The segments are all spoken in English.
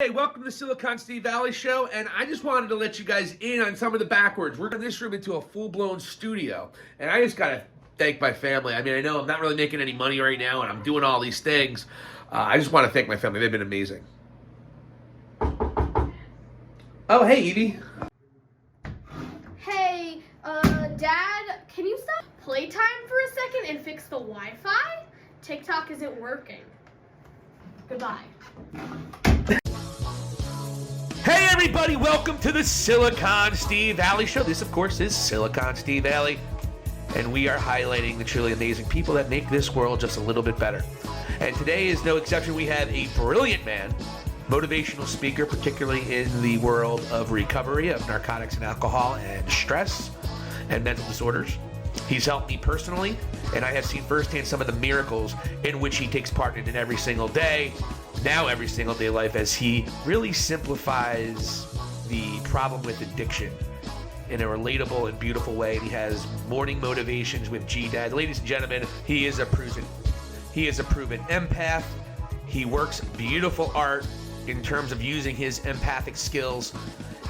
Hey, welcome to the Silicon Steve Valli Show, and I just wanted to let you guys in on some of the backwards. We're turning this room into a full-blown studio, and I just gotta thank my family. I mean, I know I'm not really making any money right now, and I'm doing all these things. I just want to thank my family. They've been amazing. Oh, hey, Evie. Hey, Dad, can you stop playtime for a second and fix the Wi-Fi? TikTok isn't working. Goodbye. Hey, everybody, welcome to the Silicon Steve Valli Show. This, of course, is Silicon Steve Valli, and we are highlighting the truly amazing people that make this world just a little bit better. And today is no exception. We have a brilliant man, motivational speaker, particularly in the world of recovery of narcotics and alcohol and stress and mental disorders. He's helped me personally, and I have seen firsthand some of the miracles in which he takes part in every single day, now every single day life, as he really simplifies the problem with addiction in a relatable and beautiful way. And he has morning motivations with G.Dads. Ladies and gentlemen, he is a proven empath. He works beautiful art in terms of using his empathic skills,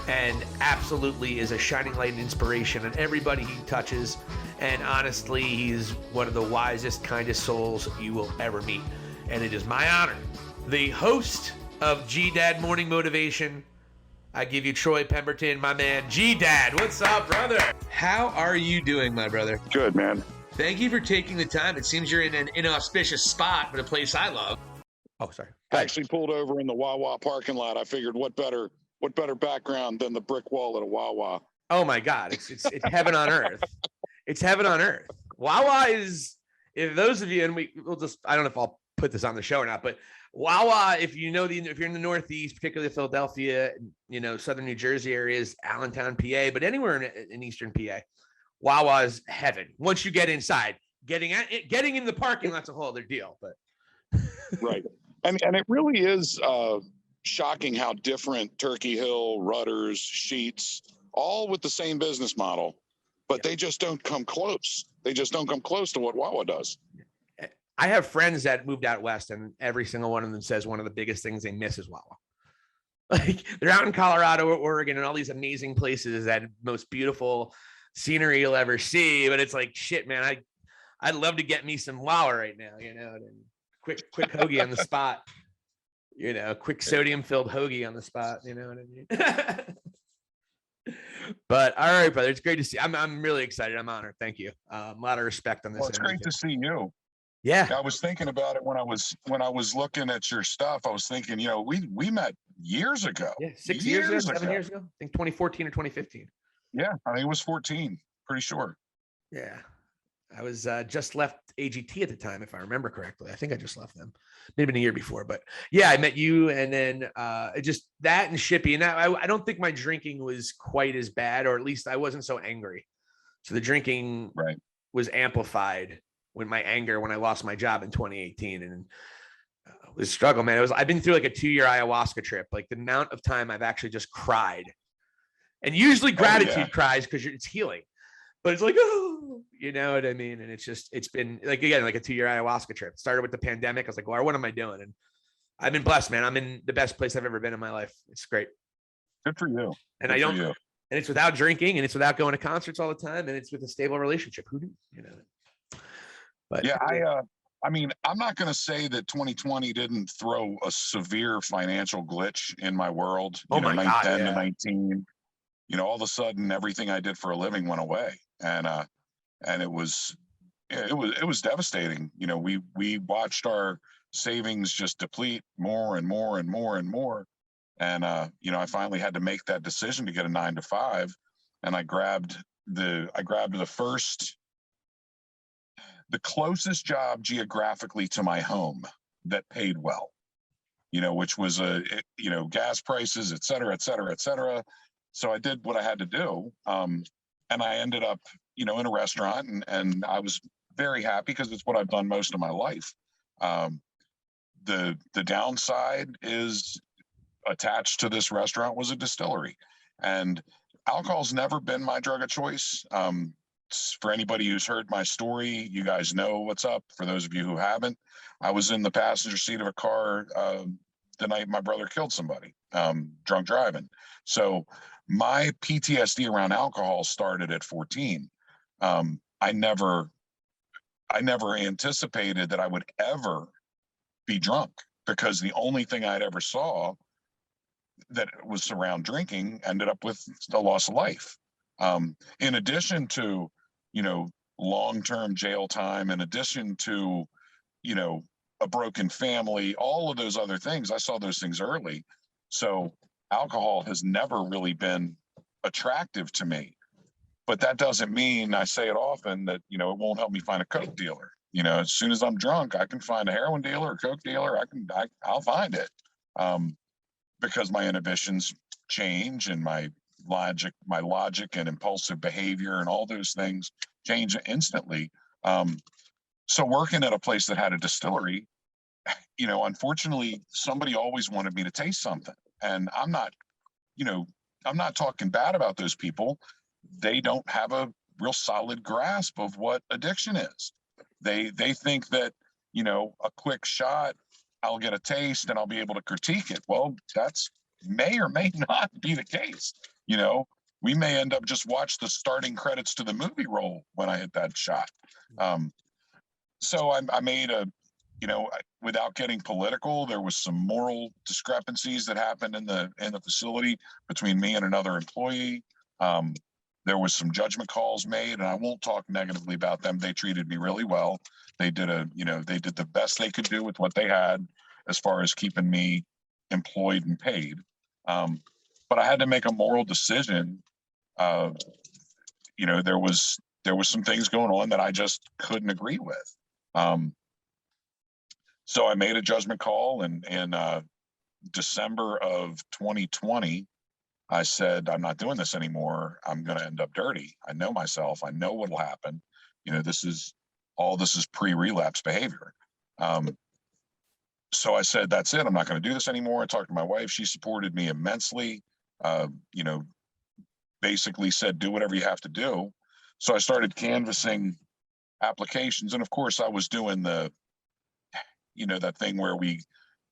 and absolutely is a shining light and inspiration on everybody he touches. And honestly, he's one of the wisest, kindest souls you will ever meet. And it is my honor, the host of G.Dad Morning Motivation, I give you Troy Pemberton, my man. G.Dad, what's up, brother? How are you doing, my brother? Good, man. Thank you for taking the time. It seems you're in an inauspicious spot, but a place I love. Oh, sorry. I actually pulled over in the Wawa parking lot. I figured what better background than the brick wall at a Wawa. Oh my God, it's heaven on earth. It's heaven on earth. Wawa is, if those of you, and we'll just, I don't know if I'll put this on the show or not, but Wawa, if you're in the Northeast, particularly Philadelphia, Southern New Jersey areas, Allentown, PA, but anywhere in Eastern PA, Wawa is heaven. Once you get inside, getting in the parking lot's a whole other deal. But Right, and it really is shocking how different Turkey Hill, Rutter's, Sheets, all with the same business model, but they just don't come close. They just don't come close to what Wawa does. I have friends that moved out west, and every single one of them says one of the biggest things they miss is Wawa. Like, they're out in Colorado or Oregon and all these amazing places, that most beautiful scenery you'll ever see. But it's like, shit, man, I'd love to get me some Wawa right now, and quick hoagie on the spot, quick sodium filled hoagie on the spot. You know what I mean? But all right, brother, it's great to see. I'm really excited. I'm honored. Thank you. A lot of respect on this. Well, it's great to see you. Yeah, I was thinking about it when I was looking at your stuff. I was thinking, we met years ago. Yeah, 6 years ago, 7 years ago. I think 2014 or 2015. Yeah, I think it was 14. Pretty sure. Yeah, I was just left AGT at the time, if I remember correctly. I think I just left them, maybe a year before. But yeah, I met you, and then just that and Shippy. And I don't think my drinking was quite as bad, or at least I wasn't so angry. So the drinking was amplified when I lost my job in 2018, and it was a struggle, man. I've been through like a 2-year ayahuasca trip. Like, the amount of time I've actually just cried, and usually gratitude cries because it's healing, but it's like, oh, you know what I mean? And it's been like, again, like a 2-year ayahuasca trip. It started with the pandemic. I was like, well, what am I doing? And I've been blessed, man. I'm in the best place I've ever been in my life. It's great. Good for you. And and it's without drinking, and it's without going to concerts all the time, and it's with a stable relationship. Who knew? But yeah, I mean, I'm not going to say that 2020 didn't throw a severe financial glitch in my world. Oh my God, 10 to 19, all of a sudden everything I did for a living went away, and it was devastating. We watched our savings just deplete more and more and more and more, and I finally had to make that decision to get a 9-to-5, and I grabbed the closest job geographically to my home that paid well, which was gas prices, et cetera, et cetera, et cetera. So I did what I had to do. And I ended up, in a restaurant, and I was very happy because it's what I've done most of my life. The downside is, attached to this restaurant was a distillery, and alcohol's never been my drug of choice. For anybody who's heard my story, you guys know what's up. For those of you who haven't, I was in the passenger seat of a car the night my brother killed somebody, drunk driving. So my PTSD around alcohol started at 14. I never anticipated that I would ever be drunk, because the only thing I'd ever saw that was around drinking ended up with the loss of life. In addition to, long-term jail time, in addition to, a broken family, all of those other things, I saw those things early. So alcohol has never really been attractive to me. But that doesn't mean, I say it often, that, it won't help me find a Coke dealer. As soon as I'm drunk, I can find a heroin dealer, a Coke dealer. I'll find it. Because my inhibitions change, and my logic and impulsive behavior and all those things change instantly. So working at a place that had a distillery, unfortunately, somebody always wanted me to taste something. And I'm not talking bad about those people. They don't have a real solid grasp of what addiction is. They think that, a quick shot, I'll get a taste and I'll be able to critique it. Well, that's may or may not be the case. We may end up just watch the starting credits to the movie roll when I hit that shot. So I made without getting political, there was some moral discrepancies that happened in the facility between me and another employee. There was some judgment calls made, and I won't talk negatively about them. They treated me really well. They did the best they could do with what they had as far as keeping me employed and paid. But I had to make a moral decision. There was some things going on that I just couldn't agree with. So I made a judgment call, and in December of 2020, I said, I'm not doing this anymore. I'm going to end up dirty. I know myself. I know what will happen. This is pre-relapse behavior. So I said, that's it. I'm not going to do this anymore. I talked to my wife. She supported me immensely. Basically said, do whatever you have to do. So I started canvassing applications. And of course, I was doing that thing where we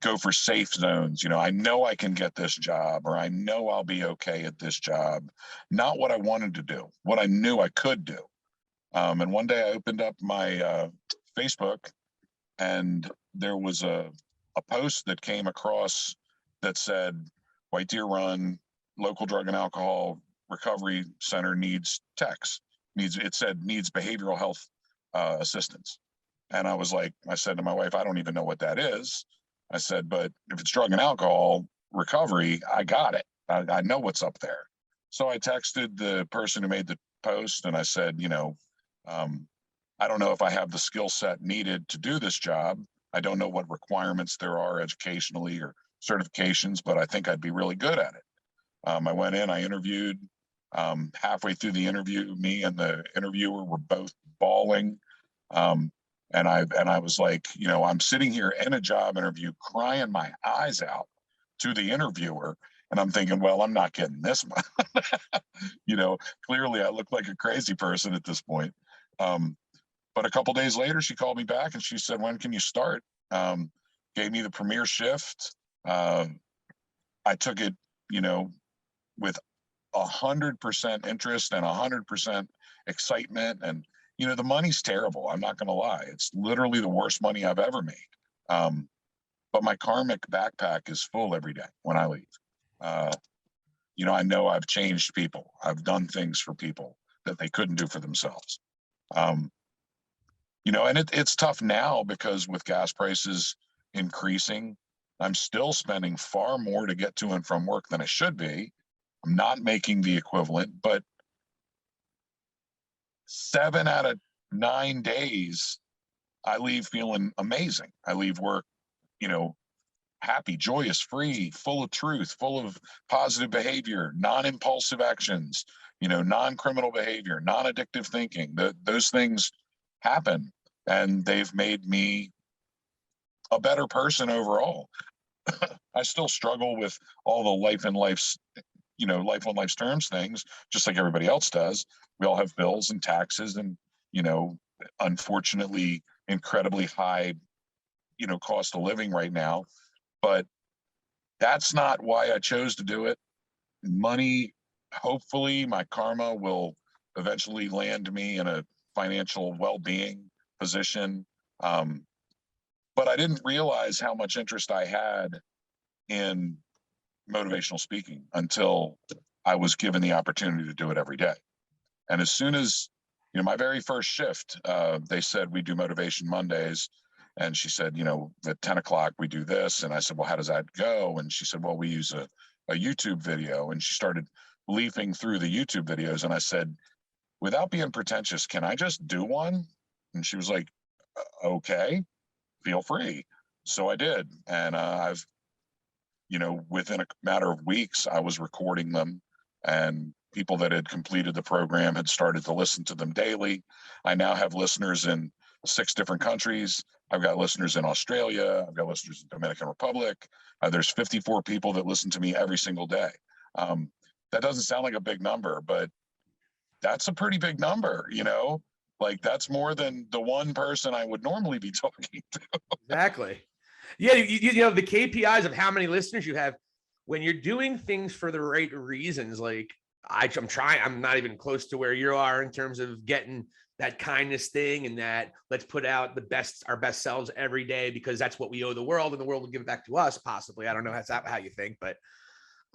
go for safe zones. I know I can get this job, or I know I'll be okay at this job. Not what I wanted to do, what I knew I could do. And one day I opened up my Facebook, and there was a post that came across that said, White Deer Run, local drug and alcohol recovery center needs techs. It said needs behavioral health assistance. And I said to my wife, I don't even know what that is. I said, but if it's drug and alcohol recovery, I got it. I know what's up there. So I texted the person who made the post, and I said, I don't know if I have the skill set needed to do this job. I don't know what requirements there are educationally or certifications, but I think I'd be really good at it. I went in, I interviewed. Halfway through the interview, me and the interviewer were both bawling. And I was like, I'm sitting here in a job interview crying my eyes out to the interviewer. And I'm thinking, well, I'm not getting this one. Clearly I look like a crazy person at this point. But a couple days later, she called me back and she said, when can you start? Gave me the premiere shift. I took it, with 100% interest and 100% excitement. And, the money's terrible. I'm not going to lie. It's literally the worst money I've ever made. But my karmic backpack is full every day when I leave. I know I've changed people. I've done things for people that they couldn't do for themselves. And it's tough now because with gas prices increasing, I'm still spending far more to get to and from work than I should be. I'm not making the equivalent, but 7 out of 9 days, I leave feeling amazing. I leave work, happy, joyous, free, full of truth, full of positive behavior, non-impulsive actions, non-criminal behavior, non-addictive thinking. Those things happen, and they've made me a better person overall. I still struggle with all the life on life's terms things, just like everybody else does. We all have bills and taxes and, unfortunately, incredibly high, cost of living right now. But that's not why I chose to do it. Money, hopefully my karma will eventually land me in a financial well-being position. But I didn't realize how much interest I had in motivational speaking until I was given the opportunity to do it every day. And as soon as, my very first shift, they said we do Motivation Mondays. And she said, at 10 o'clock we do this. And I said, well, how does that go? And she said, well, we use a YouTube video. And she started leafing through the YouTube videos. And I said, without being pretentious, can I just do one? And she was like, okay, feel free. So I did. And I've, within a matter of weeks, I was recording them, and people that had completed the program had started to listen to them daily. I now have listeners in 6 different countries. I've got listeners in Australia. I've got listeners in Dominican Republic. There's 54 people that listen to me every single day. That doesn't sound like a big number, but that's a pretty big number, like that's more than the one person I would normally be talking to. Exactly. Yeah. The KPIs of how many listeners you have when you're doing things for the right reasons. Like I'm not even close to where you are in terms of getting that kindness thing and that let's put out our best selves every day, because that's what we owe the world, and the world will give it back to us. Possibly. I don't know that's not how you think, but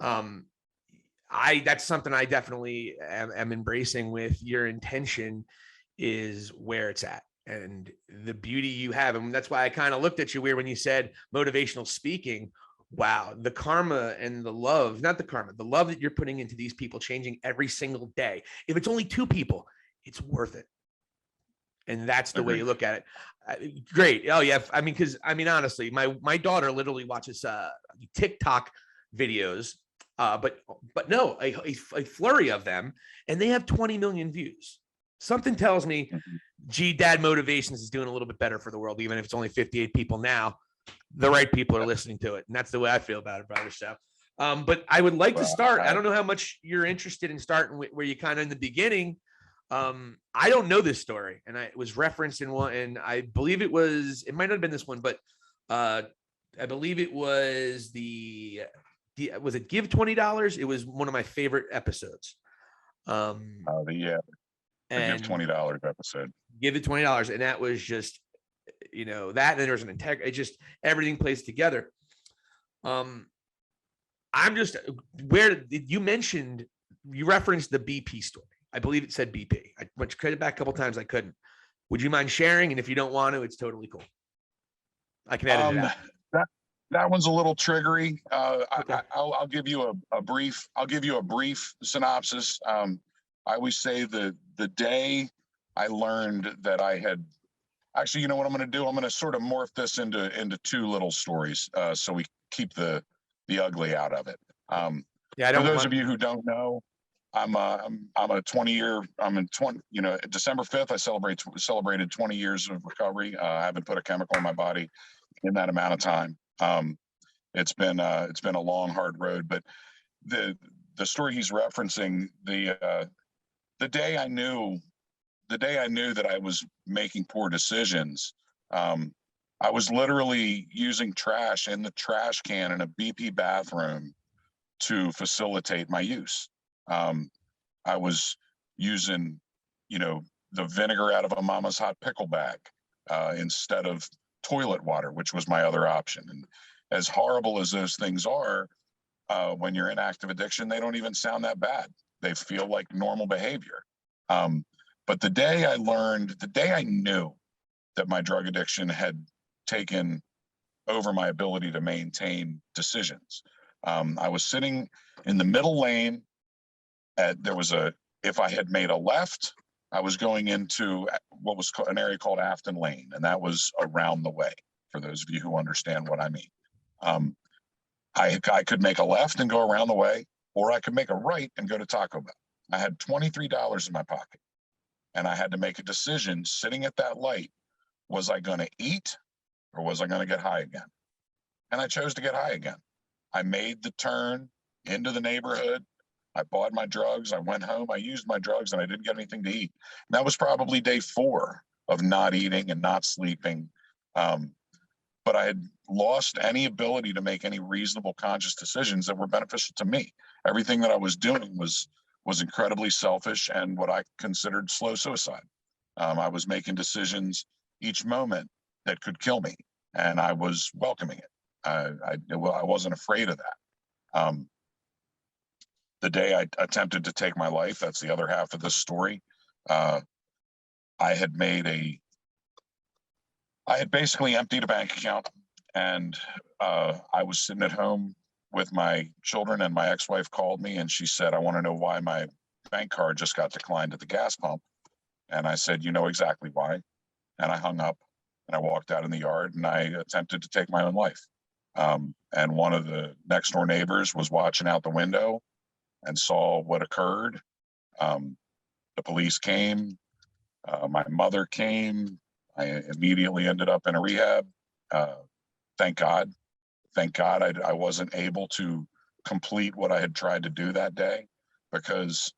that's something I definitely am embracing. With your intention is where it's at, and the beauty you have. And that's why I kind of looked at you weird when you said motivational speaking. Wow. The karma and the love, not the karma, the love that you're putting into these people, changing every single day. If it's only 2 people, it's worth it. And that's the way you look at it. Great. Oh yeah. Honestly, my daughter literally watches TikTok videos, but no, a flurry of them, and they have 20 million views. Something tells me G.Dad Motivations is doing a little bit better for the world, even if it's only 58 people now. The right people are listening to it, and that's the way I feel about it, brother. So, but I would like to start. I don't know how much you're interested in starting where you kind of in the beginning. I don't know this story, and it was referenced in one, and I believe it might not have been this one, but I believe it was was it Give $20? It was one of my favorite episodes. Give $20 episode. Give it $20, and that was just, that, and there was an integrity. It just, everything plays together. I'm just, where you referenced the BP story. I believe it said BP. I went to credit back a couple times. I couldn't. Would you mind sharing? And if you don't want to, it's totally cool. I can edit it out. That one's a little triggery. Okay. I'll give you a brief synopsis. I always say the day I learned that I had, actually, you know what I'm going to do? I'm going to sort of morph this into 2 little stories, so we keep the ugly out of it. For those of you who don't know, I'm a 20-year. I'm in 20. December 5th, I celebrated 20 years of recovery. I haven't put a chemical in my body in that amount of time. It's been a long, hard road. But the story he's referencing, the day I knew that I was making poor decisions, I was literally using trash in the trash can in a BP bathroom to facilitate my use. I was using, the vinegar out of a mama's hot pickle bag instead of toilet water, which was my other option. And as horrible as those things are, when you're in active addiction, they don't even sound that bad. They feel like normal behavior. But the day I knew that my drug addiction had taken over my ability to maintain decisions, I was sitting in the middle lane. If I had made a left, I was going into what was an area called Afton Lane, and that was around the way, for those of you who understand what I mean. I could make a left and go around the way, or I could make a right and go to Taco Bell. I had $23 in my pocket, and I had to make a decision sitting at that light. Was I going to eat, or was I going to get high again? And I chose to get high again. I made the turn into the neighborhood. I bought my drugs. I went home. I used my drugs, and I didn't get anything to eat. And that was probably day 4 of not eating and not sleeping. but I had lost any ability to make any reasonable, conscious decisions that were beneficial to me. Everything that I was doing was incredibly selfish and what I considered slow suicide. I was making decisions each moment that could kill me, and I was welcoming it. I wasn't afraid of that. The day I attempted to take my life, that's the other half of this story. I had basically emptied a bank account, and I was sitting at home with my children, and my ex-wife called me and she said, "I want to know why my bank card just got declined at the gas pump." And I said, "You know exactly why." And I hung up and I walked out in the yard and I attempted to take my own life. And one of the next door neighbors was watching out the window and saw what occurred. The police came, my mother came. I immediately ended up in a rehab. Thank God. Thank God I wasn't able to complete what I had tried to do that day, because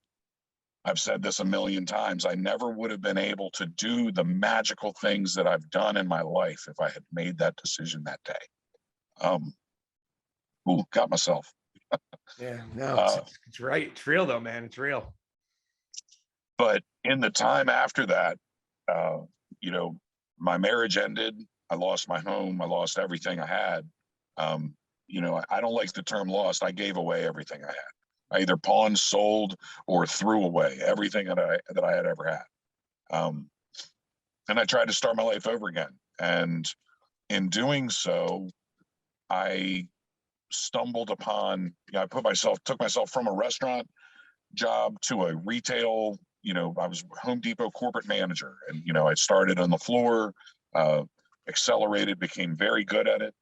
I've said this a million times, I never would have been able to do the magical things that I've done in my life if I had made that decision that day. Got myself. Yeah, no, it's right. It's real though, man. It's real. But in the time after that, you know, my marriage ended. I lost my home. I lost everything I had. You know, I don't like the term lost. I gave away everything I had. I either pawned, sold, or threw away everything that I had ever had. And I tried to start my life over again. And in doing so, I stumbled upon, I took myself from a restaurant job to a retail, I was Home Depot corporate manager. And, I started on the floor, accelerated, became very good at it.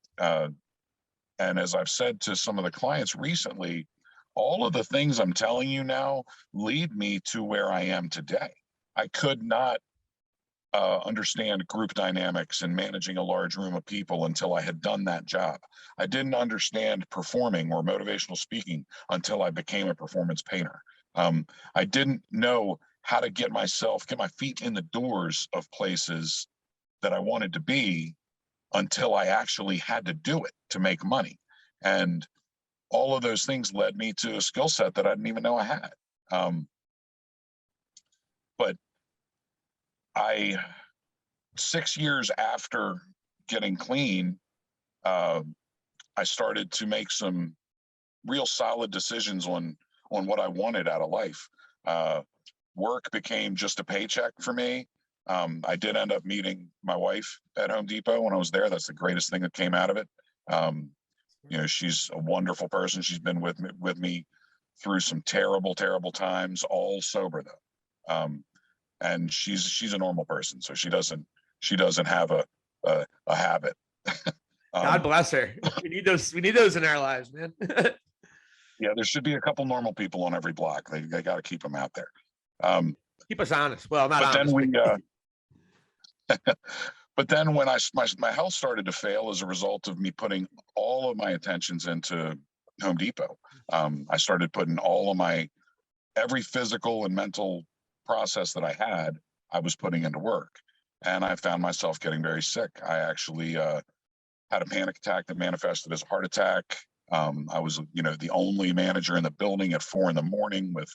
And as I've said to some of the clients recently, all of the things I'm telling you now lead me to where I am today. I could not understand group dynamics and managing a large room of people until I had done that job. I didn't understand performing or motivational speaking until I became a performance painter. I didn't know how to get my feet in the doors of places that I wanted to be until I actually had to do it to make money. And all of those things led me to a skill set that I didn't even know I had. But 6 years after getting clean, I started to make some real solid decisions on what I wanted out of life. Work became just a paycheck for me. I did end up meeting my wife at Home Depot when I was there. That's the greatest thing that came out of it. She's a wonderful person. She's been with me through some terrible, terrible times, all sober though. And she's a normal person, so she doesn't have a habit. God bless her. We need those in our lives, man. Yeah, there should be a couple normal people on every block. They got to keep them out there. Keep us honest. Well, not but honest. But then when my health started to fail as a result of me putting all of my attentions into Home Depot, I started putting all of every physical and mental process that I had, I was putting into work. And I found myself getting very sick. I actually had a panic attack that manifested as a heart attack. I was, the only manager in the building at 4 a.m. with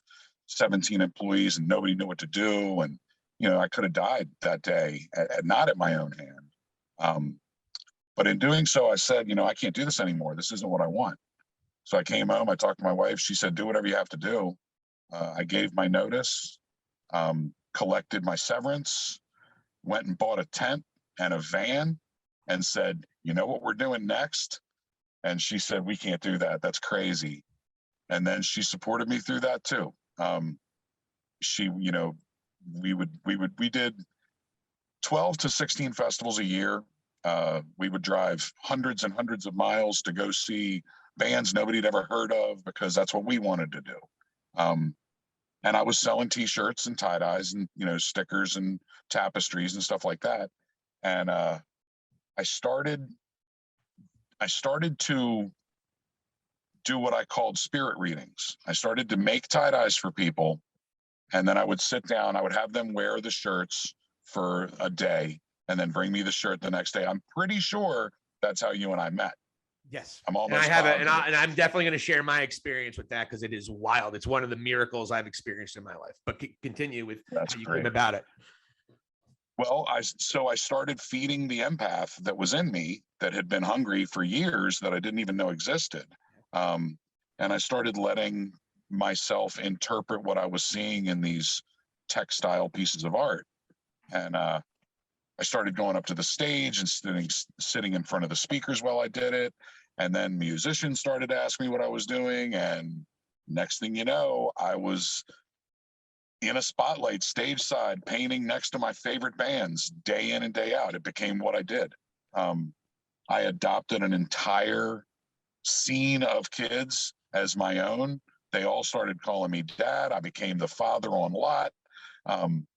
17 employees, and nobody knew what to do. And, I could have died that day, not at my own hand. But in doing so, I said, I can't do this anymore. This isn't what I want. So I came home, I talked to my wife. She said, do whatever you have to do. I gave my notice, collected my severance, went and bought a tent and a van and said, you know what we're doing next? And she said, we can't do that. That's crazy. And then she supported me through that too. We did 12 to 16 festivals a year. We would drive hundreds and hundreds of miles to go see bands nobody'd ever heard of, because that's what we wanted to do. And I was selling t-shirts and tie-dyes and, stickers and tapestries and stuff like that. And I started to do what I called spirit readings. I started to make tie-dyes for people. And then I would sit down, I would have them wear the shirts for a day and then bring me the shirt the next day. I'm pretty sure that's how you and I met. Yes. I'm And I almost have it, positive. and I'm definitely going to share my experience with that because it is wild. It's one of the miracles I've experienced in my life. But continue with That's how you great. came about it. Well, I started feeding the empath that was in me that had been hungry for years that I didn't even know existed. And I started letting myself interpret what I was seeing in these textile pieces of art. And I started going up to the stage and sitting in front of the speakers while I did it. And then musicians started to ask me what I was doing. And next thing you know, I was in a spotlight stage side painting next to my favorite bands day in and day out. It became what I did. I adopted an entire scene of kids as my own. They all started calling me dad. I became the father on lot. And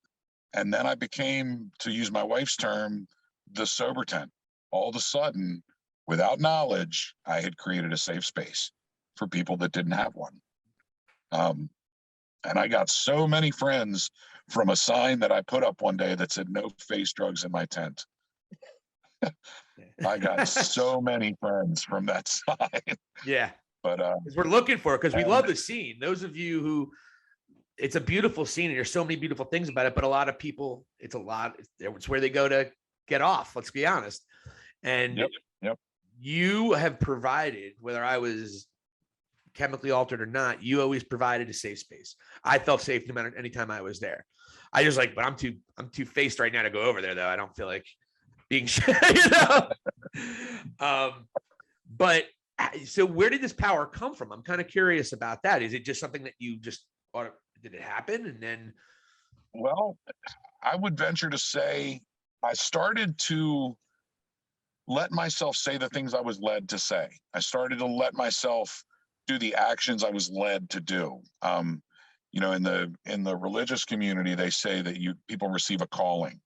then I became, to use my wife's term, the sober tent. All of a sudden, without knowledge, I had created a safe space for people that didn't have one. And I got so many friends from a sign that I put up one day that said, "No face drugs in my tent." I got so many friends from that sign. Yeah. But because we're looking for it, because we love the scene. Those of you who, it's a beautiful scene and there's so many beautiful things about it, but a lot of people, it's where they go to get off, let's be honest. And Yep. You have provided, whether I was chemically altered or not, you always provided a safe space. I felt safe no matter anytime I was there. I just but I'm too faced right now to go over there though. I don't feel like being but so where did this power come from? I'm kind of curious about that. Is it just something that you just did it happen? And then, well, I would venture to say I started to let myself say the things I was led to say. I started to let myself do the actions I was led to do. In the religious community, they say that people receive a calling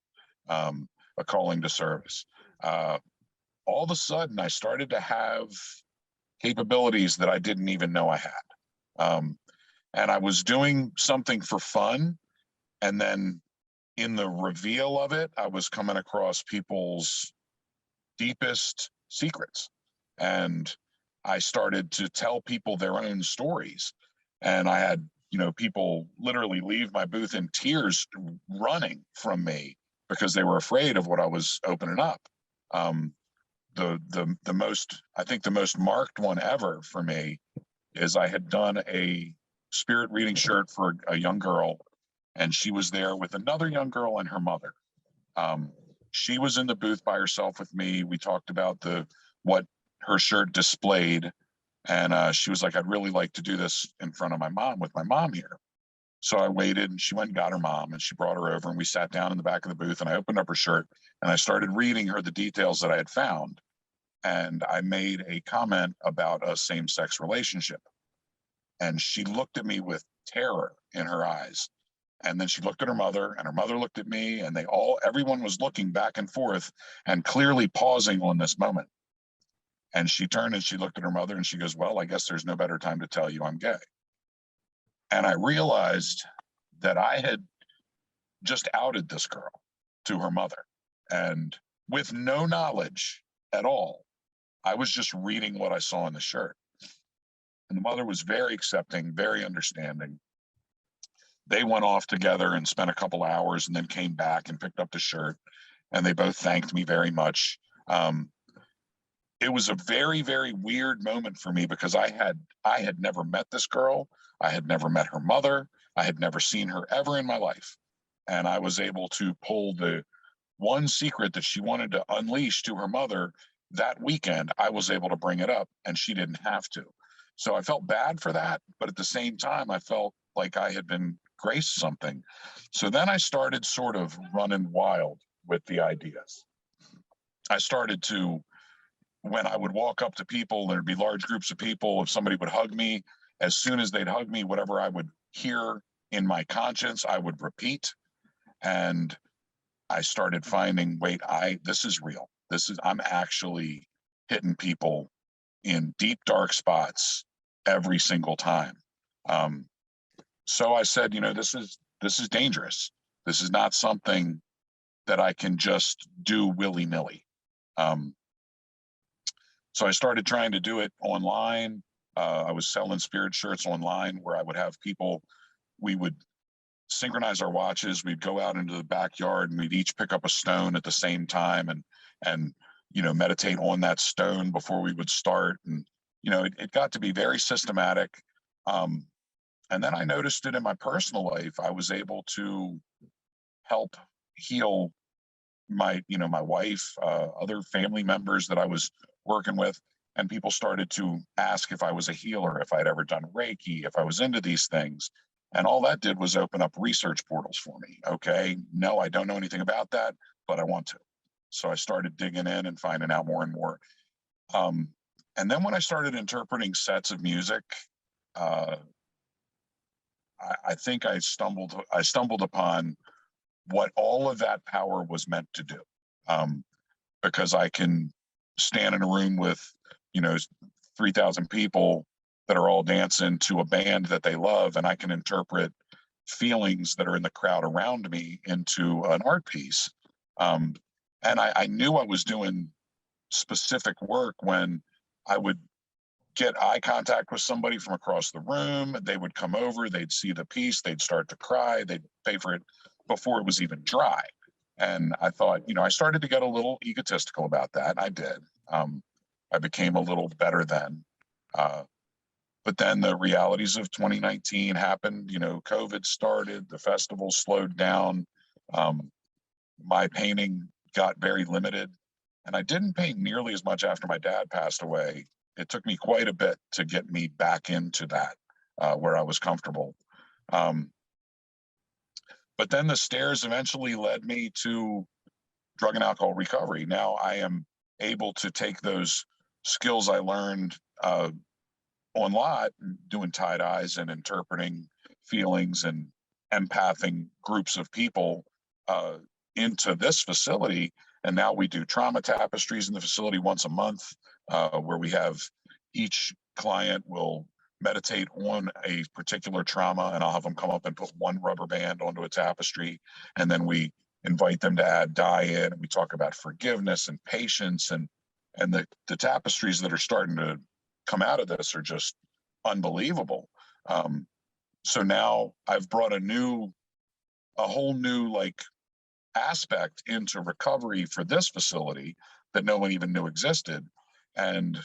to service. All of a sudden, I started to have capabilities that I didn't even know I had. And I was doing something for fun. And then in the reveal of it, I was coming across people's deepest secrets. And I started to tell people their own stories. And I had, people literally leave my booth in tears running from me because they were afraid of what I was opening up. The most marked one ever for me is I had done a spirit reading shirt for a young girl, and she was there with another young girl and her mother. She was in the booth by herself with me. We talked about what her shirt displayed, and she was like, "I'd really like to do this in front of my mom with my mom here." So I waited, and she went and got her mom, and she brought her over, and we sat down in the back of the booth, and I opened up her shirt, and I started reading her the details that I had found. And I made a comment about a same-sex relationship. And she looked at me with terror in her eyes. And then she looked at her mother, and her mother looked at me, and everyone was looking back and forth and clearly pausing on this moment. And she turned and she looked at her mother and she goes, "Well, I guess there's no better time to tell you I'm gay." And I realized that I had just outed this girl to her mother. And with no knowledge at all, I was just reading what I saw in the shirt. And the mother was very accepting, very understanding. They went off together and spent a couple hours and then came back and picked up the shirt. And they both thanked me very much. It was a very, very weird moment for me because I had never met this girl. I had never met her mother. I had never seen her ever in my life. And I was able to pull the one secret that she wanted to unleash to her mother that weekend. I was able to bring it up and she didn't have to. So I felt bad for that. But at the same time, I felt like I had been graced something. So then I started sort of running wild with the ideas. I started to, when I would walk up to people, there'd be large groups of people. If somebody would hug me, as soon as they'd hug me, whatever I would hear in my conscience, I would repeat. And I started finding, this is real. I'm actually hitting people in deep, dark spots every single time. So I said, this is dangerous. This is not something that I can just do willy-nilly. So I started trying to do it online. I was selling spirit shirts online where I would have people, we would synchronize our watches. We'd go out into the backyard and we'd each pick up a stone at the same time and, meditate on that stone before we would start. And, it got to be very systematic. And then I noticed it in my personal life. I was able to help heal my wife, other family members that I was working with, and people started to ask if I was a healer, if I'd ever done Reiki, if I was into these things. And all that did was open up research portals for me. Okay, no, I don't know anything about that, but I want to. So I started digging in and finding out more and more. And then when I started interpreting sets of music, I think I stumbled upon what all of that power was meant to do. Because I can stand in a room with, 3,000 people that are all dancing to a band that they love, and I can interpret feelings that are in the crowd around me into an art piece. And I knew I was doing specific work when I would get eye contact with somebody from across the room. They would come over, they'd see the piece, they'd start to cry, they'd pay for it before it was even dry. And I thought, I started to get a little egotistical about that. I did. I became a little better then. But then the realities of 2019 happened. COVID started, the festival slowed down. My painting got very limited. And I didn't paint nearly as much after my dad passed away. It took me quite a bit to get me back into that, where I was comfortable. But then the stairs eventually led me to drug and alcohol recovery. Now I am able to take those skills I learned on lot, doing tie-dyes and interpreting feelings and empathing groups of people into this facility. And now we do trauma tapestries in the facility once a month, where we have each client will meditate on a particular trauma, and I'll have them come up and put one rubber band onto a tapestry. And then we invite them to add dye in, and we talk about forgiveness and patience, and the tapestries that are starting to come out of this are just unbelievable. So now I've brought a whole new aspect into recovery for this facility that no one even knew existed. And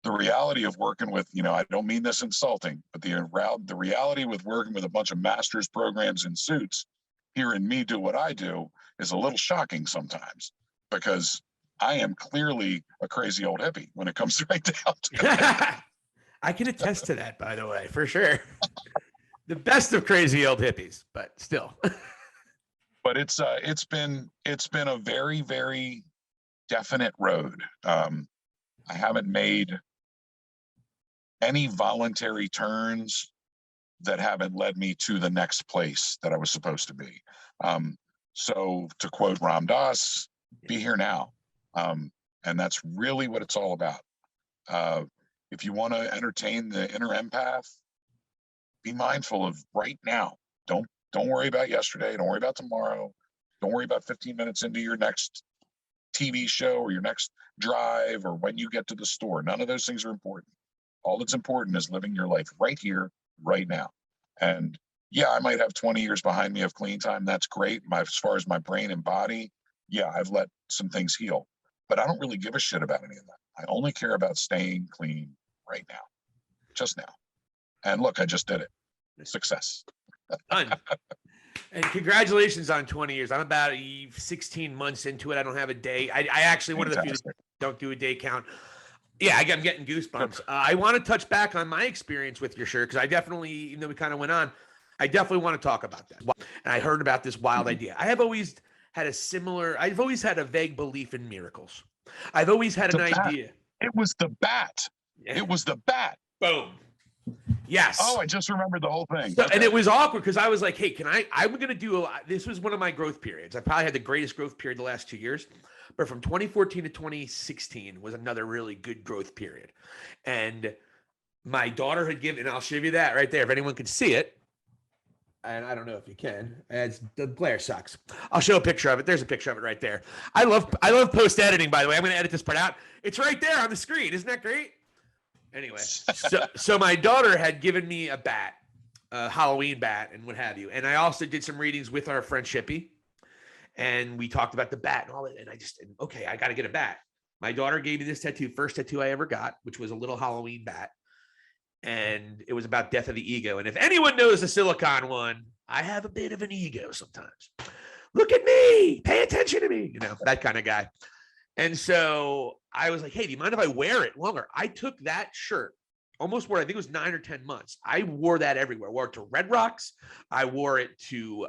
the reality of working with, I don't mean this insulting, but the reality with working with a bunch of master's programs in suits, hearing me do what I do is a little shocking sometimes, because I am clearly a crazy old hippie when it comes right down to it. I can attest to that, by the way, for sure. The best of crazy old hippies, but still. But it's been a very, very definite road. I haven't made any voluntary turns that haven't led me to the next place that I was supposed to be. So to quote Ram Dass, be here now. And that's really what it's all about. If you want to entertain the inner empath, be mindful of right now. Don't worry about yesterday. Don't worry about tomorrow. Don't worry about 15 minutes into your next TV show or your next drive or when you get to the store. None of those things are important. All that's important is living your life right here, right now. And yeah, I might have 20 years behind me of clean time. That's great. As far as my brain and body, yeah, I've let some things heal. But I don't really give a shit about any of that. I only care about staying clean right now, just now. And look, I just did it. Success. Done. And congratulations on 20 years. I'm about 16 months into it. I don't have a day. I actually one of the few that don't do a day count. Yeah, I'm getting goosebumps. I want to touch back on my experience with your shirt, because I definitely, even though we kind of went on, I definitely want to talk about that. And I heard about this wild idea. I've always had a vague belief in miracles. I've always had an idea. It was the bat. Yeah. It was the bat. Boom. Yes. Oh, I just remembered the whole thing. So, and it was awkward because I was like, hey, I'm going to do this was one of my growth periods. I probably had the greatest growth period the last 2 years, but from 2014 to 2016 was another really good growth period. And my daughter had given, and I'll show you that right there, if anyone could see it. and I don't know if you can. The glare sucks. I'll show a picture of it. There's a picture of it right there. I love post editing, by the way. I'm going to edit this part out. It's right there on the screen. Isn't that great? Anyway, so my daughter had given me a bat, a Halloween bat, and what have you. And I also did some readings with our friend Shippy, and we talked about the bat and all that. And okay, I got to get a bat. My daughter gave me this tattoo, first tattoo I ever got, which was a little Halloween bat. And it was about death of the ego. And if anyone knows the Silicon one, I have a bit of an ego sometimes. Look at me, pay attention to me, that kind of guy. And so I was like, hey, do you mind if I wear it longer? I took that shirt, almost wore, I think it was 9 or 10 months. I wore that everywhere. I wore it to Red Rocks. I wore it to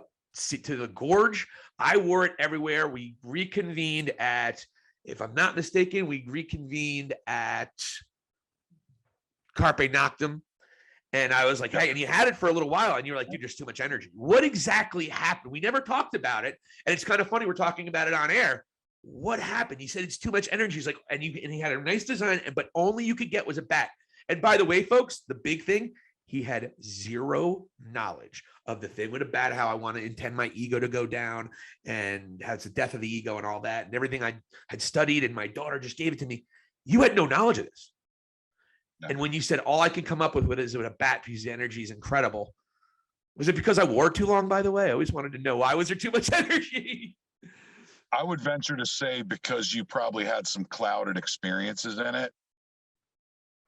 the Gorge. I wore it everywhere. We reconvened at, if I'm not mistaken, at Carpe Noctem. And I was like, hey, and you had it for a little while, and you're like, dude, there's too much energy. What exactly happened? We never talked about it. And it's kind of funny, we're talking about it on air. What happened? He said it's too much energy. He's like, and he had a nice design, but only you could get was a bat. And by the way, folks, the big thing, he had zero knowledge of the thing with a bat, how I want to intend my ego to go down, and how it's the death of the ego and all that, and everything I had studied, and my daughter just gave it to me. You had no knowledge of this. No. And when you said all I could come up with is with a bat because the energy is incredible, was it because I wore too long, by the way? I always wanted to know, why was there too much energy? I would venture to say because you probably had some clouded experiences in it.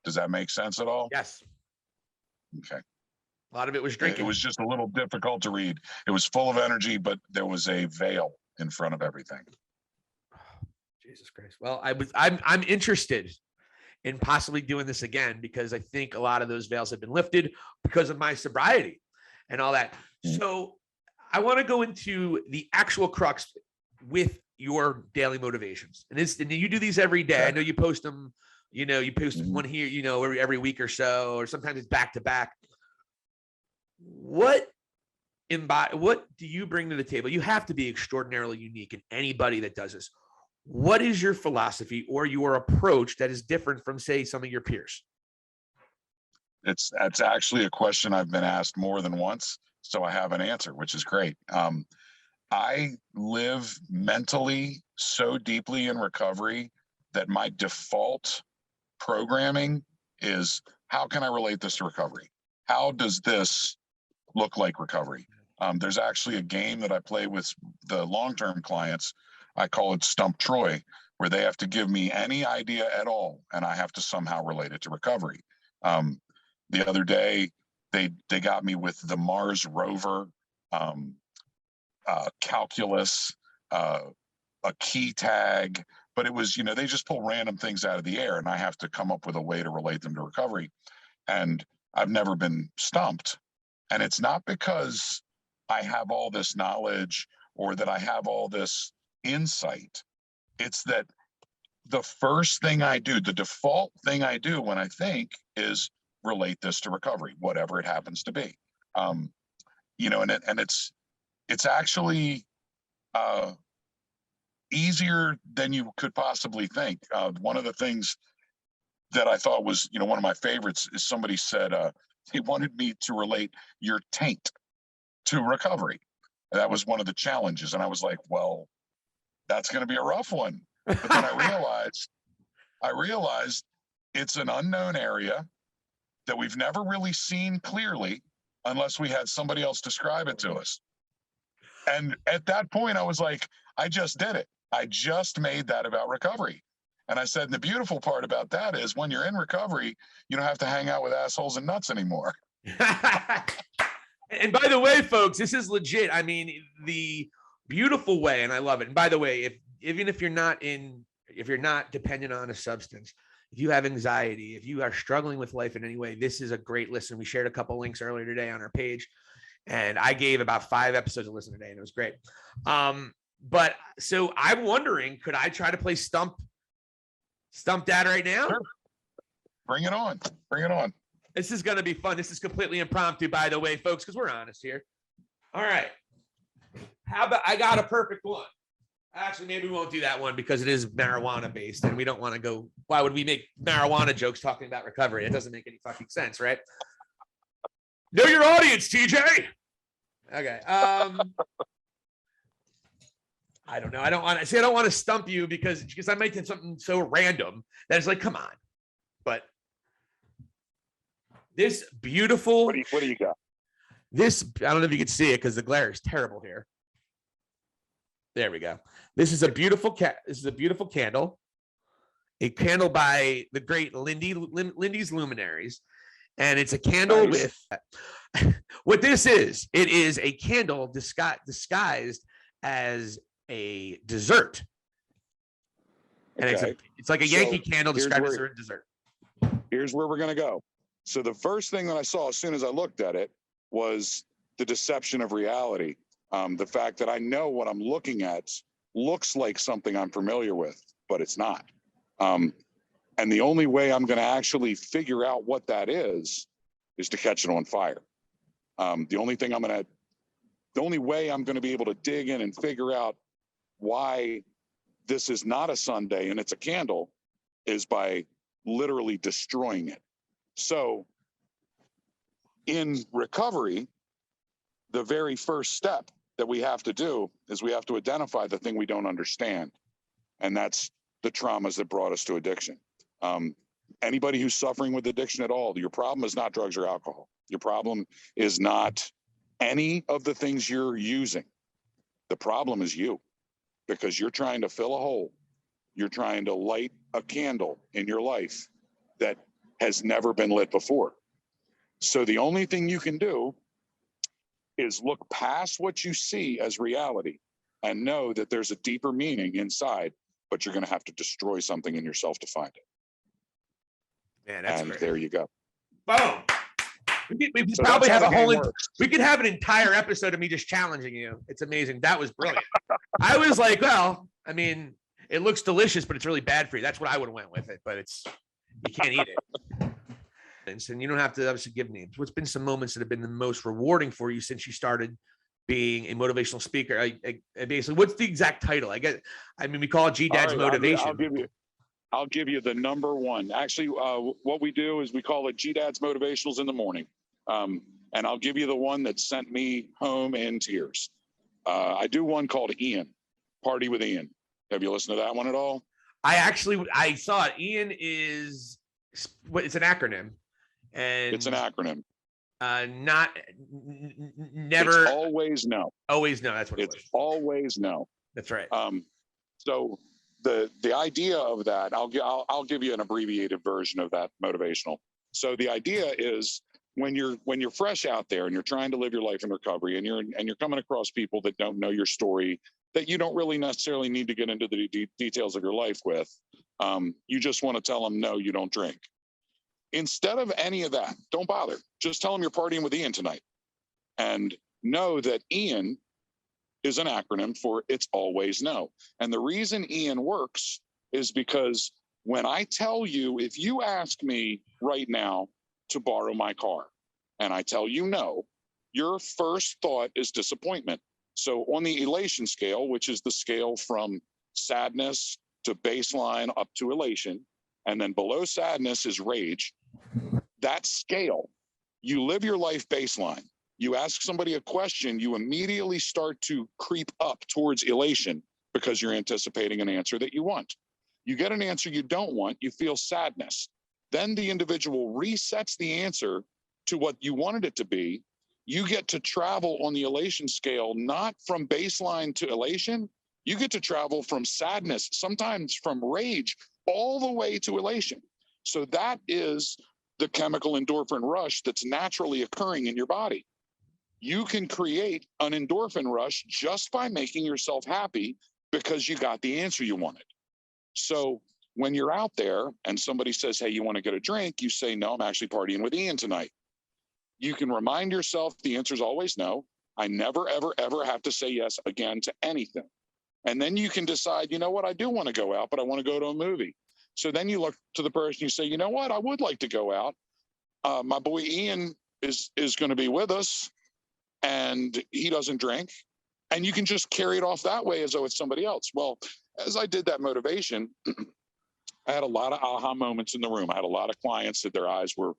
Does that make sense at all? Yes. Okay. A lot of it was drinking. It was just a little difficult to read. It was full of energy, but there was a veil in front of everything. Jesus Christ. Well, I'm interested in possibly doing this again, because I think a lot of those veils have been lifted because of my sobriety and all that. Mm-hmm. So I want to go into the actual crux with your daily motivations. And you do these every day. I know you post them, you post one here, every week or so, or sometimes it's back to back. What do you bring to the table? You have to be extraordinarily unique in anybody that does this. What is your philosophy or your approach that is different from, say, some of your peers? That's actually a question I've been asked more than once, so I have an answer, which is great. I live mentally so deeply in recovery that my default programming is, how can I relate this to recovery? How does this look like recovery? There's actually a game that I play with the long-term clients. I call it Stump Troy, where they have to give me any idea at all, and I have to somehow relate it to recovery. The other day, they got me with the Mars rover, calculus, a key tag, but it was, they just pull random things out of the air, and I have to come up with a way to relate them to recovery. And I've never been stumped. And it's not because I have all this knowledge or that I have all this insight. It's that the first thing I do, the default thing I do when I think, is relate this to recovery, whatever it happens to be. And it's actually easier than you could possibly think. One of the things that I thought was, one of my favorites is somebody said they wanted me to relate your taint to recovery. That was one of the challenges. And I was like, well, that's going to be a rough one. But then I realized it's an unknown area that we've never really seen clearly unless we had somebody else describe it to us. And at that point, I was like, I just did it. I just made that about recovery. And I said, and the beautiful part about that is when you're in recovery, you don't have to hang out with assholes and nuts anymore. And by the way, folks, this is legit. I mean, the beautiful way, and I love it. And by the way, if you're not dependent on a substance, if you have anxiety, if you are struggling with life in any way, this is a great listen. We shared a couple links earlier today on our page, and I gave about 5 episodes to listen today, and it was great. But so I'm wondering, could I try to play Stump Dad right now? Sure. Bring it on. Bring it on. This is going to be fun. This is completely impromptu, by the way, folks, because we're honest here. All right. How about, I got a perfect one. Actually, maybe we won't do that one because it is marijuana based and we don't want to go. Why would we make marijuana jokes talking about recovery? It doesn't make any fucking sense, right? Know your audience, TJ. Okay. I don't know. I don't want to stump you because I might have something so random that it's like, come on. But this beautiful. What do you got? This, I don't know if you can see it because the glare is terrible here. There we go. This is a beautiful candle. A candle by the great Lindy's Luminaries. And it's a candle with what this is. It is a candle disguised as a dessert. And it's like a Yankee candle disguised as a dessert. Here's where we're going to go. So the first thing that I saw as soon as I looked at it was the deception of reality. The fact that I know what I'm looking at looks like something I'm familiar with, but it's not. And the only way I'm going to actually figure out what that is to catch it on fire. The only way I'm going to be able to dig in and figure out why this is not a sundae and it's a candle is by literally destroying it. So in recovery, the very first step that we have to do is we have to identify the thing we don't understand. And that's the traumas that brought us to addiction. Anybody who's suffering with addiction at all, your problem is not drugs or alcohol. Your problem is not any of the things you're using. The problem is you, because you're trying to fill a hole. You're trying to light a candle in your life that has never been lit before. So the only thing you can do is look past what you see as reality and know that there's a deeper meaning inside, but you're going to have to destroy something in yourself to find it. Man, that's and great. There you go. Boom. We could So probably have we could have an entire episode of me just challenging you. It's amazing. That was brilliant. I was like, well, I mean, it looks delicious, but it's really bad for you. That's what I would have went with it, but you can't eat it. And you don't have to obviously give names. What's been some moments that have been the most rewarding for you since you started being a motivational speaker? I basically, what's the exact title? We call it G.Dads Motivation. I'll give you the number one. Actually, what we do is we call it G.Dads Motivationals in the morning. And I'll give you the one that sent me home in tears. I do one called Ian, Party with Ian. Have you listened to that one at all? I saw it. Ian it's an acronym. And it's an acronym. Never. It's always no. Always no. That's what it was. It's always no. That's right. So the idea of that, I'll give you an abbreviated version of that motivational. So the idea is when you're fresh out there and you're trying to live your life in recovery and you're coming across people that don't know your story, that you don't really necessarily need to get into the details of your life with, you just want to tell them, no, you don't drink. Instead of any of that, don't bother. Just tell them you're partying with Ian tonight. And know that Ian is an acronym for It's Always No. And the reason Ian works is because when I tell you, if you ask me right now to borrow my car and I tell you no, your first thought is disappointment. So on the elation scale, which is the scale from sadness to baseline up to elation, and then below sadness is rage, that scale, you live your life baseline. You ask somebody a question, you immediately start to creep up towards elation because you're anticipating an answer that you want. You get an answer you don't want, you feel sadness. Then the individual resets the answer to what you wanted it to be. You get to travel on the elation scale, not from baseline to elation. You get to travel from sadness, sometimes from rage, all the way to elation. So that is the chemical endorphin rush that's naturally occurring in your body. You can create an endorphin rush just by making yourself happy because you got the answer you wanted. So when you're out there and somebody says, hey, you want to get a drink? You say, no, I'm actually partying with Ian tonight. You can remind yourself the answer is always no. I never, ever, ever have to say yes again to anything. And then you can decide, you know what, I do want to go out, but I want to go to a movie. So then you look to the person, you say, you know what, I would like to go out. My boy Ian is going to be with us and he doesn't drink. And you can just carry it off that way as though it's somebody else. Well, as I did that motivation, I had a lot of aha moments in the room. I had a lot of clients that their eyes were,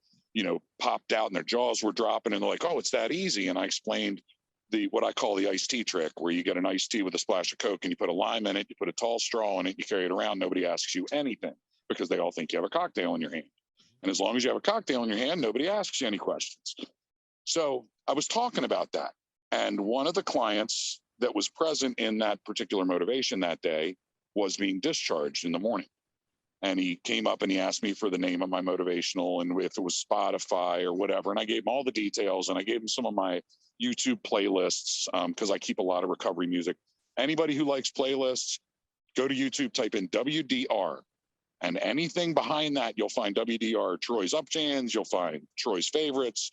popped out and their jaws were dropping and they're like, oh, it's that easy. And I explained what I call the iced tea trick, where you get an iced tea with a splash of Coke and you put a lime in it, you put a tall straw in it, you carry it around. Nobody asks you anything because they all think you have a cocktail in your hand. And as long as you have a cocktail in your hand, nobody asks you any questions. So I was talking about that. And one of the clients that was present in that particular motivation that day was being discharged in the morning. And he came up and he asked me for the name of my motivational and if it was Spotify or whatever. And I gave him all the details, and I gave him some of my YouTube playlists because I keep a lot of recovery music. Anybody who likes playlists, go to YouTube, type in WDR, and anything behind that, you'll find WDR Troy's Upjams, you'll find Troy's favorites.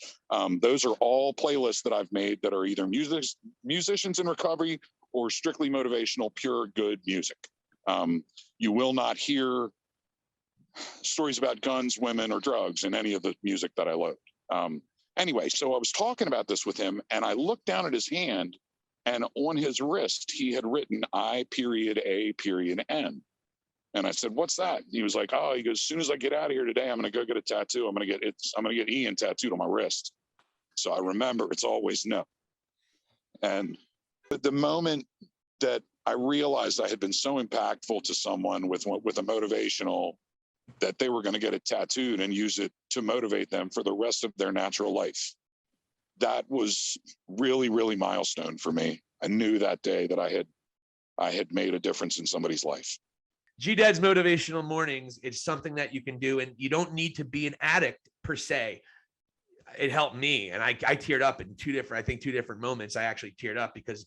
Those are all playlists that I've made that are either musicians in recovery or strictly motivational, pure good music. You will not hear stories about guns, women, or drugs in any of the music that I load. Anyway, so I was talking about this with him, and I looked down at his hand, and on his wrist, he had written I.A.N. And I said, "What's that?" He was like, "Oh," he goes, "as soon as I get out of here today, I'm going to go get a tattoo. I'm going to get Ian tattooed on my wrist." So I remember it's always no. And the moment that I realized I had been so impactful to someone with a motivational, that they were going to get it tattooed and use it to motivate them for the rest of their natural life, that was really, really milestone for me. I knew that day that I had made a difference in somebody's life. G.Dads Motivational Mornings, it's something that you can do, and you don't need to be an addict per se. It helped me, and I teared up in two different moments. I actually teared up because,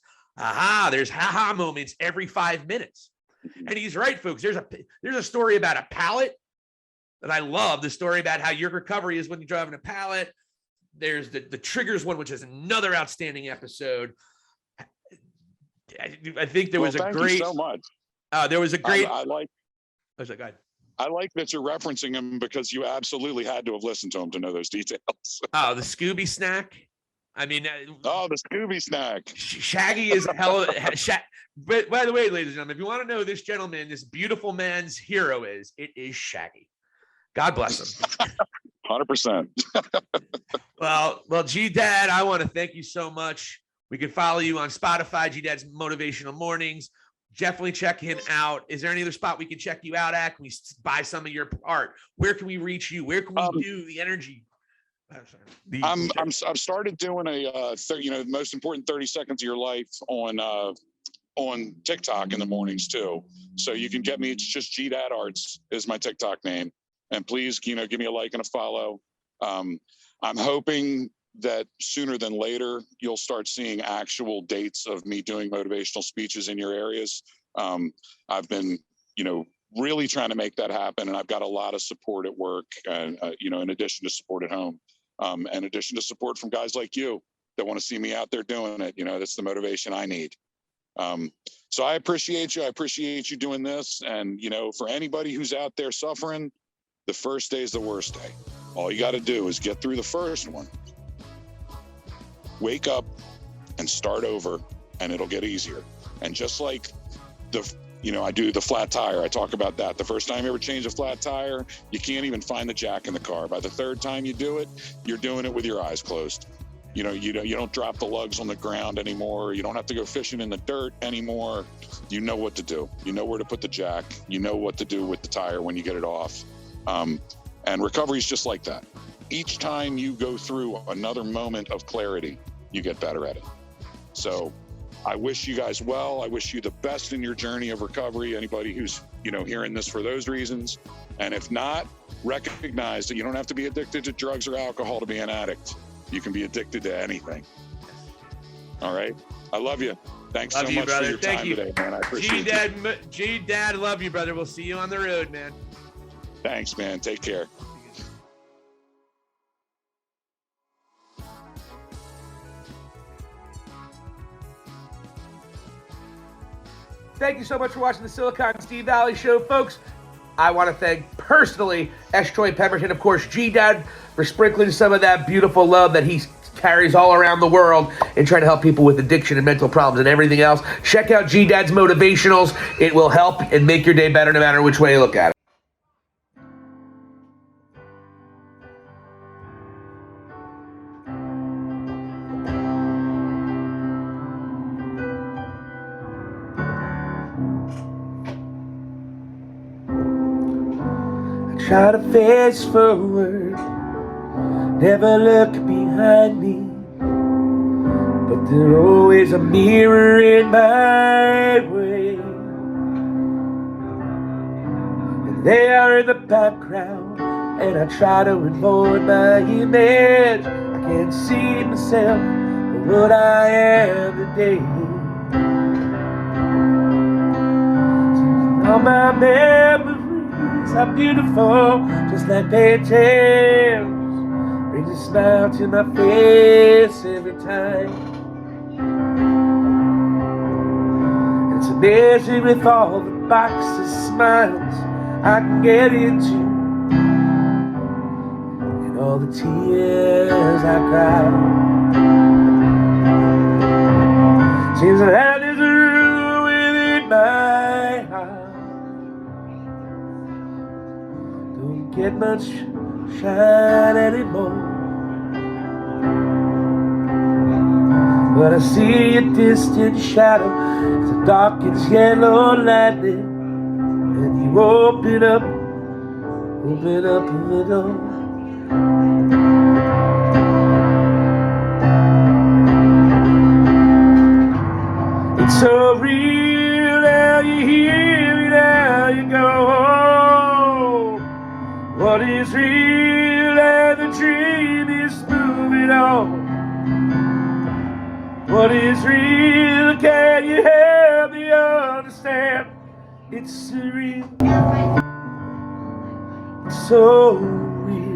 there's moments every 5 minutes. And he's right, folks. There's a story about a pallet that I love, the story about how your recovery is when you're driving a pallet. There's the triggers one, which is another outstanding episode. I think there was a great. Thank you so much. There was a great. I like. I was like, go ahead. I like that you're referencing him because you absolutely had to have listened to him to know those details. Oh, the Scooby snack. I mean, the Scooby snack. Shaggy is hell. But by the way, ladies and gentlemen, if you want to know this gentleman, this beautiful man's hero it is Shaggy. God bless him. 100%. Well, G-Dad, I want to thank you so much. We can follow you on Spotify, G-Dad's Motivational Mornings. Definitely check him out. Is there any other spot we can check you out at? Can we buy some of your art? Where can we reach you? Where can we do the energy? I've started doing the most important 30 seconds of your life on TikTok in the mornings too. So you can get me. It's just G.Dad Arts is my TikTok name. And please, give me a like and a follow. I'm hoping that sooner than later, you'll start seeing actual dates of me doing motivational speeches in your areas. I've been, really trying to make that happen. And I've got a lot of support at work, and, in addition to support at home, in addition to support from guys like you that want to see me out there doing it. That's the motivation I need. So I appreciate you. I appreciate you doing this. And, for anybody who's out there suffering, the first day is the worst day. All you got to do is get through the first one. Wake up and start over, and it'll get easier. And just like I do the flat tire, I talk about that. The first time you ever change a flat tire, you can't even find the jack in the car. By the third time you do it, you're doing it with your eyes closed. You don't drop the lugs on the ground anymore. You don't have to go fishing in the dirt anymore. You know what to do. You know where to put the jack. You know what to do with the tire when you get it off. And recovery is just like that. Each time you go through another moment of clarity, you get better at it. So I wish you guys well. I wish you the best in your journey of recovery. Anybody who's, hearing this for those reasons. And if not, recognize that you don't have to be addicted to drugs or alcohol to be an addict. You can be addicted to anything. All right. I love you. Thanks so much for your time today, man. I appreciate it. G-Dad, love you, brother. We'll see you on the road, man. Thanks, man. Take care. Thank you so much for watching the Silicon Steve Valli Show, folks. I want to thank personally S Troy Pemberton, of course, G-Dad, for sprinkling some of that beautiful love that he carries all around the world and trying to help people with addiction and mental problems and everything else. Check out G-Dad's Motivationals. It will help and make your day better no matter which way you look at it. try to face forward, never look behind me, but there's always a mirror in my way. And they are in the background, and I try to avoid my image. I can't see myself for what I am today. All my memories are beautiful, just like paintings. Brings a smile to my face every time. It's amazing with all the boxes, smiles I can get into, and all the tears I cry. Seems like there's a room within my heart. Don't get much shine anymore, but I see a distant shadow as the darkens yellow lightning, and you open up the door. It's so real, now you hear me, now you go home. What is real and the dream is moving on. What is real, can you help me understand? It's surreal, it's so real.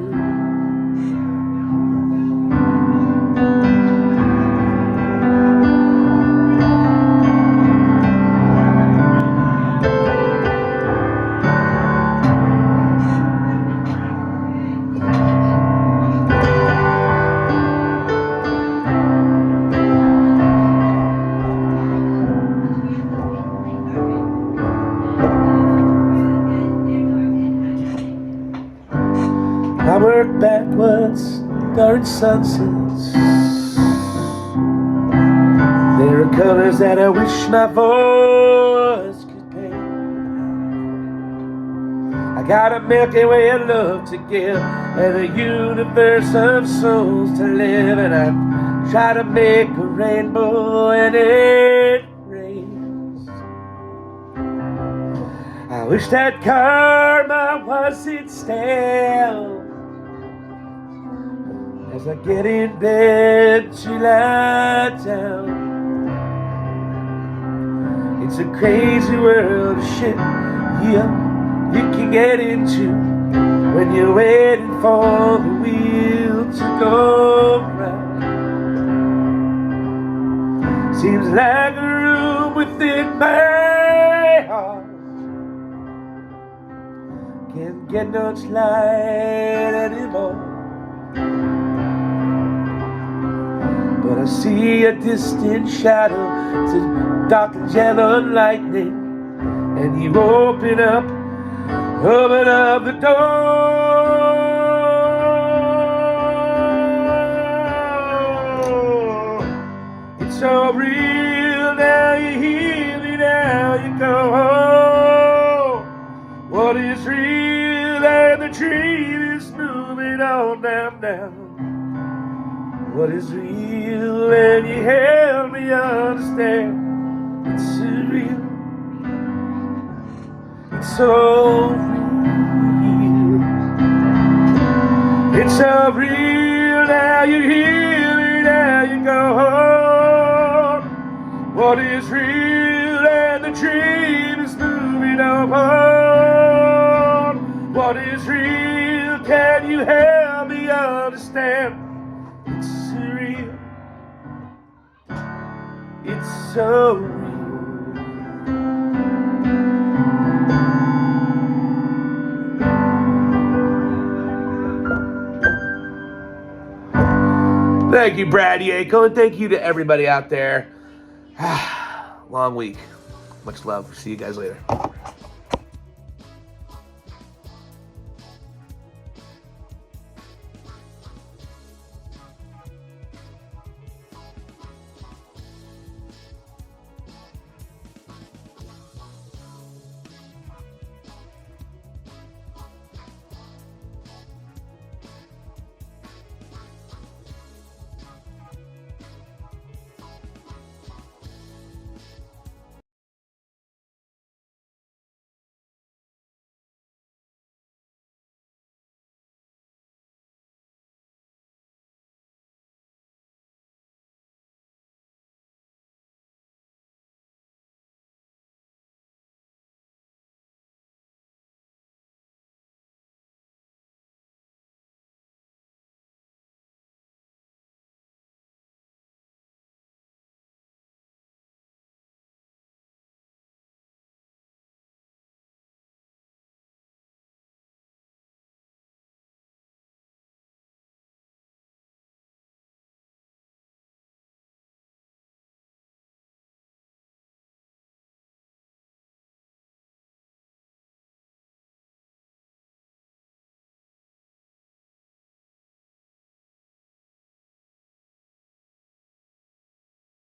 I work backwards during sunsets. There are colors that I wish my voice could paint. I got a Milky Way of love to give, and a universe of souls to live, and I try to make a rainbow and it rains. I wish that karma wasn't stale. As I get in bed to lie down, it's a crazy world of shit, yeah, you can get into when you're waiting for the wheel to go round. Seems like a room within my heart can't get much light anymore, but I see a distant shadow, it's a dark and yellow lightning, and you open up the door. It's so real, now you hear me, now you go home. What is real and the dream is moving on now. What is real and you help me understand? It's surreal, it's so real. It's so real, now you hear me, now you go home. What is real and the dream is moving on. What is real, can you help me understand? It's surreal, it's so real. Thank you, Brad Yako, and thank you to everybody out there. Long week. Much love. See you guys later.